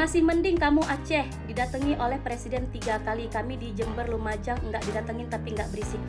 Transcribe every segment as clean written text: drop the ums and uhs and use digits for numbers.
Masih mending kamu Aceh didatangi oleh presiden 3 kali. Kami di Jember, Lumajang enggak didatengin tapi enggak berisik.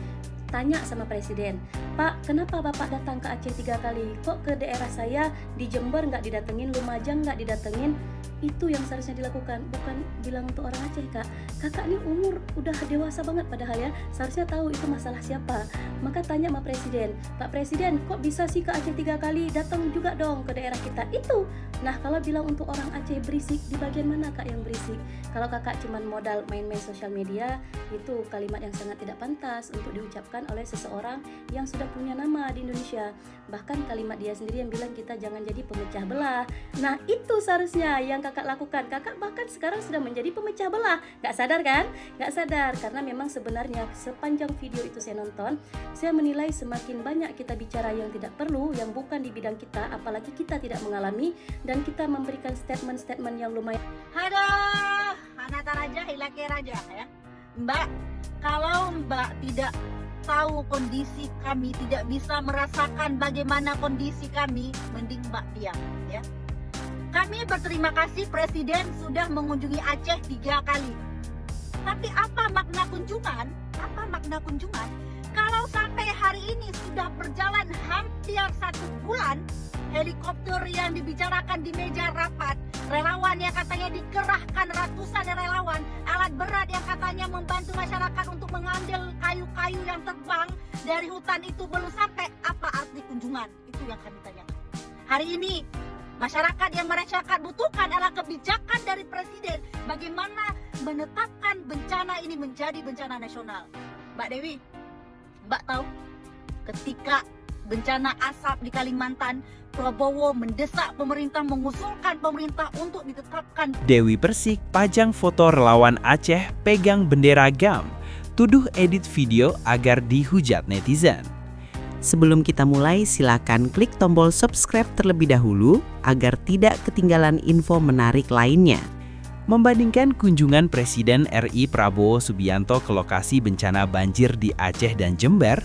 Tanya sama presiden, Pak, kenapa Bapak datang ke Aceh 3 kali? Kok ke daerah saya di Jember nggak didatengin, Lumajang nggak didatengin? Itu yang seharusnya dilakukan, bukan bilang untuk orang Aceh, Kak. Kakak ini umur udah dewasa banget padahal ya, seharusnya tahu itu masalah siapa. Maka tanya sama presiden, Pak Presiden, kok bisa sih ke Aceh 3 kali? Datang juga dong ke daerah kita. Itu. Nah, kalau bilang untuk orang Aceh berisik, di bagian mana Kak yang berisik? Kalau Kakak cuman modal main-main sosial media, itu kalimat yang sangat tidak pantas untuk diucapkan oleh seseorang yang sudah punya nama di Indonesia. Bahkan kalimat dia sendiri yang bilang kita jangan jadi pemecah belah. Nah, itu seharusnya yang Kakak lakukan. Kakak bahkan sekarang sudah menjadi pemecah belah. Gak sadar kan? Gak sadar, karena memang sebenarnya sepanjang video itu saya nonton, saya menilai semakin banyak kita bicara yang tidak perlu, yang bukan di bidang kita, apalagi kita tidak mengalami, dan kita memberikan statement-statement yang lumayan. Aduh, Hanata Raja, Hilake Raja ya. Mbak, kalau Mbak tidak tahu kondisi kami, tidak bisa merasakan bagaimana kondisi kami, mending Mbak diam ya. Kami berterima kasih Presiden sudah mengunjungi Aceh 3 kali. Tapi apa makna kunjungan? Apa makna kunjungan? Kalau sampai hari ini sudah berjalan hampir 1 bulan, helikopter yang dibicarakan di meja rapat, relawan yang katanya dikerahkan ratusan relawan, alat berat yang katanya membantu masyarakat untuk mengambil kayu-kayu yang terbang dari hutan itu belum sampai, apa arti kunjungan? Itu yang kami tanyakan. Hari ini masyarakat yang masyarakat butuhkan adalah kebijakan dari Presiden bagaimana menetapkan bencana ini menjadi bencana nasional. Mbak Dewi, Mbak tahu ketika bencana asap di Kalimantan, Prabowo mendesak pemerintah, mengusulkan pemerintah untuk ditetapkan. Dewi Persik pajang foto relawan Aceh pegang bendera GAM, tuduh edit video agar dihujat netizen. Sebelum kita mulai, silakan klik tombol subscribe terlebih dahulu agar tidak ketinggalan info menarik lainnya. Membandingkan kunjungan Presiden RI Prabowo Subianto ke lokasi bencana banjir di Aceh dan Jember,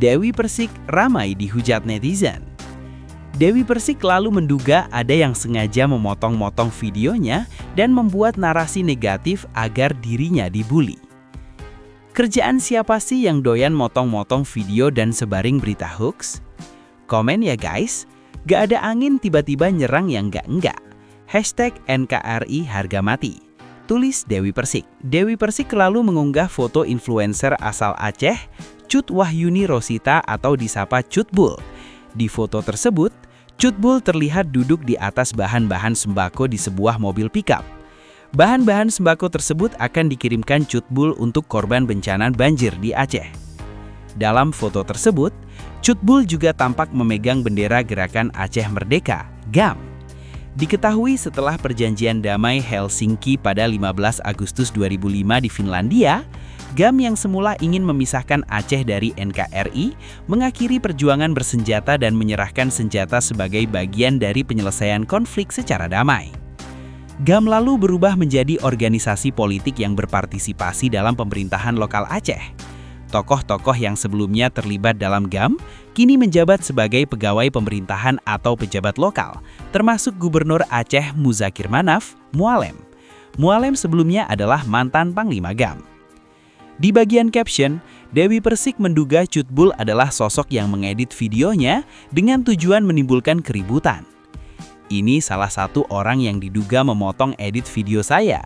Dewi Persik ramai dihujat netizen. Dewi Persik lalu menduga ada yang sengaja memotong-motong videonya dan membuat narasi negatif agar dirinya dibully. Kerjaan siapa sih yang doyan motong-motong video dan sebaring berita hoax? Komen ya guys, gak ada angin tiba-tiba nyerang yang enggak. #NKRI harga mati. Tulis Dewi Persik. Dewi Persik lalu mengunggah foto influencer asal Aceh, Cut Wahyuni Rosita atau disapa Cutbul. Di foto tersebut, Cutbul terlihat duduk di atas bahan-bahan sembako di sebuah mobil pickup. Bahan-bahan sembako tersebut akan dikirimkan Cutbul untuk korban bencana banjir di Aceh. Dalam foto tersebut, Cutbul juga tampak memegang bendera Gerakan Aceh Merdeka, GAM. Diketahui setelah perjanjian damai Helsinki pada 15 Agustus 2005 di Finlandia, GAM yang semula ingin memisahkan Aceh dari NKRI mengakhiri perjuangan bersenjata dan menyerahkan senjata sebagai bagian dari penyelesaian konflik secara damai. GAM lalu berubah menjadi organisasi politik yang berpartisipasi dalam pemerintahan lokal Aceh. Tokoh-tokoh yang sebelumnya terlibat dalam GAM kini menjabat sebagai pegawai pemerintahan atau pejabat lokal, termasuk Gubernur Aceh Muzakir Manaf, Mualem. Mualem sebelumnya adalah mantan Panglima GAM. Di bagian caption, Dewi Persik menduga Cutbul adalah sosok yang mengedit videonya dengan tujuan menimbulkan keributan. Ini salah satu orang yang diduga memotong edit video saya.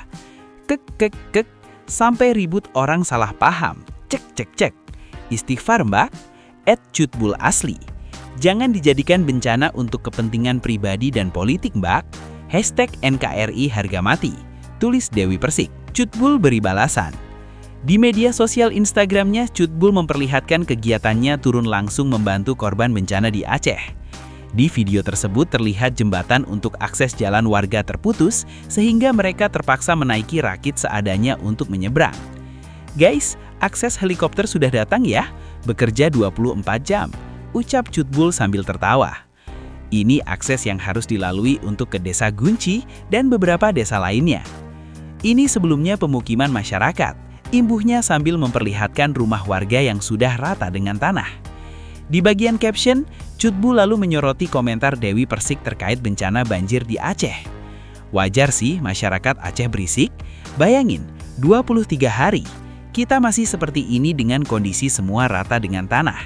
Kek, sampai ribut orang salah paham. Cek. Istighfar mbak, @Cutbul asli. Jangan dijadikan bencana untuk kepentingan pribadi dan politik mbak. #NKRI harga mati. Tulis Dewi Persik. Cutbul beri balasan. Di media sosial Instagramnya, Cutbul memperlihatkan kegiatannya turun langsung membantu korban bencana di Aceh. Di video tersebut terlihat jembatan untuk akses jalan warga terputus sehingga mereka terpaksa menaiki rakit seadanya untuk menyeberang. Guys, akses helikopter sudah datang ya, bekerja 24 jam, ucap Cutbul sambil tertawa. Ini akses yang harus dilalui untuk ke Desa Gunci dan beberapa desa lainnya. Ini sebelumnya pemukiman masyarakat, imbuhnya sambil memperlihatkan rumah warga yang sudah rata dengan tanah. Di bagian caption, Cutbul lalu menyoroti komentar Dewi Persik terkait bencana banjir di Aceh. Wajar sih masyarakat Aceh berisik. Bayangin, 23 hari, kita masih seperti ini dengan kondisi semua rata dengan tanah.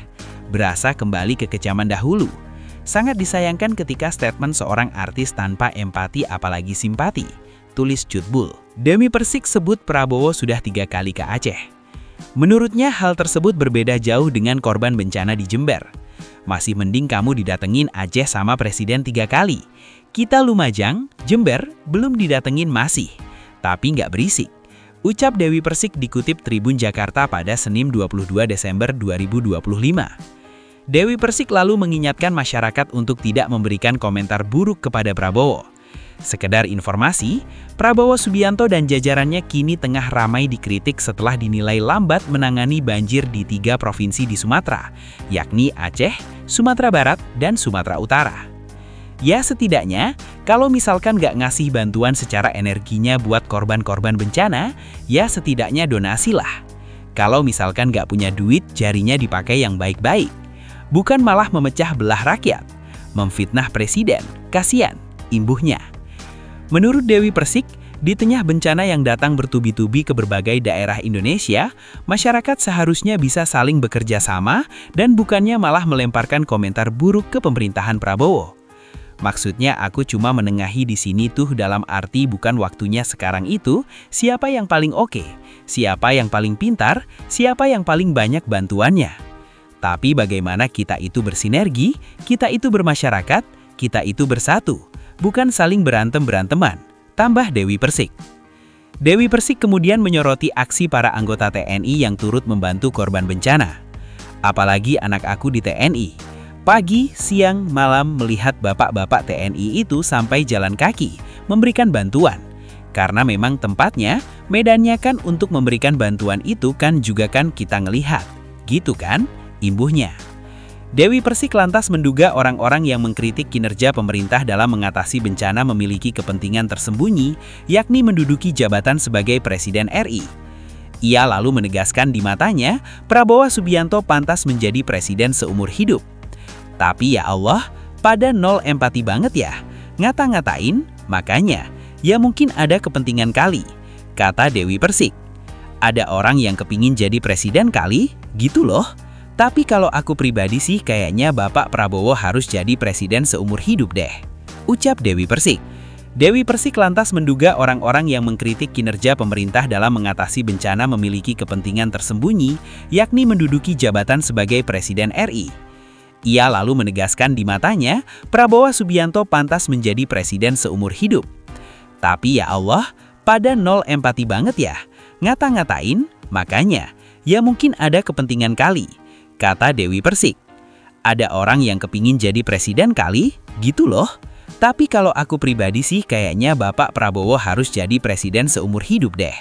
Berasa kembali ke kejaman dahulu. Sangat disayangkan ketika statement seorang artis tanpa empati apalagi simpati. Tulis Cutbul. Dewi Persik sebut Prabowo sudah 3 kali ke Aceh. Menurutnya hal tersebut berbeda jauh dengan korban bencana di Jember. Masih mending kamu didatengin Aceh sama presiden 3 kali. Kita Lumajang, Jember, belum didatengin masih. Tapi nggak berisik. Ucap Dewi Persik dikutip Tribun Jakarta pada Senin 22 Desember 2025. Dewi Persik lalu mengingatkan masyarakat untuk tidak memberikan komentar buruk kepada Prabowo. Sekedar informasi, Prabowo Subianto dan jajarannya kini tengah ramai dikritik setelah dinilai lambat menangani banjir di 3 provinsi di Sumatera, yakni Aceh, Sumatera Barat, dan Sumatera Utara. Ya setidaknya, kalau misalkan nggak ngasih bantuan secara energinya buat korban-korban bencana, ya setidaknya donasi lah. Kalau misalkan nggak punya duit, jarinya dipakai yang baik-baik. Bukan malah memecah belah rakyat, memfitnah presiden, kasihan, imbuhnya. Menurut Dewi Persik, di tengah bencana yang datang bertubi-tubi ke berbagai daerah Indonesia, masyarakat seharusnya bisa saling bekerja sama dan bukannya malah melemparkan komentar buruk ke pemerintahan Prabowo. Maksudnya aku cuma menengahi di sini tuh dalam arti bukan waktunya sekarang itu siapa yang paling oke, siapa yang paling pintar, siapa yang paling banyak bantuannya. Tapi bagaimana kita itu bersinergi, kita itu bermasyarakat, kita itu bersatu, bukan saling berantem-beranteman, tambah Dewi Persik. Dewi Persik kemudian menyoroti aksi para anggota TNI yang turut membantu korban bencana. Apalagi anak aku di TNI. Pagi, siang, malam melihat bapak-bapak TNI itu sampai jalan kaki, memberikan bantuan. Karena memang tempatnya, medannya kan untuk memberikan bantuan itu kan juga kan kita ngelihat. Gitu kan, imbuhnya. Dewi Persik lantas menduga orang-orang yang mengkritik kinerja pemerintah dalam mengatasi bencana memiliki kepentingan tersembunyi, yakni menduduki jabatan sebagai Presiden RI. Ia lalu menegaskan di matanya, Prabowo Subianto pantas menjadi presiden seumur hidup. Tapi ya Allah, pada nol empati banget ya. Ngata-ngatain, makanya, ya mungkin ada kepentingan kali, kata Dewi Persik. Ada orang yang kepingin jadi presiden kali, gitu loh. Tapi kalau aku pribadi sih kayaknya Bapak Prabowo harus jadi presiden seumur hidup deh, ucap Dewi Persik. Dewi Persik lantas menduga orang-orang yang mengkritik kinerja pemerintah dalam mengatasi bencana memiliki kepentingan tersembunyi, yakni menduduki jabatan sebagai Presiden RI. Ia lalu menegaskan di matanya, Prabowo Subianto pantas menjadi presiden seumur hidup. Tapi ya Allah, pada nol empati banget ya. Ngata-ngatain, makanya, ya mungkin ada kepentingan kali, kata Dewi Persik. Ada orang yang kepingin jadi presiden kali, gitu loh. Tapi kalau aku pribadi sih kayaknya Bapak Prabowo harus jadi presiden seumur hidup deh.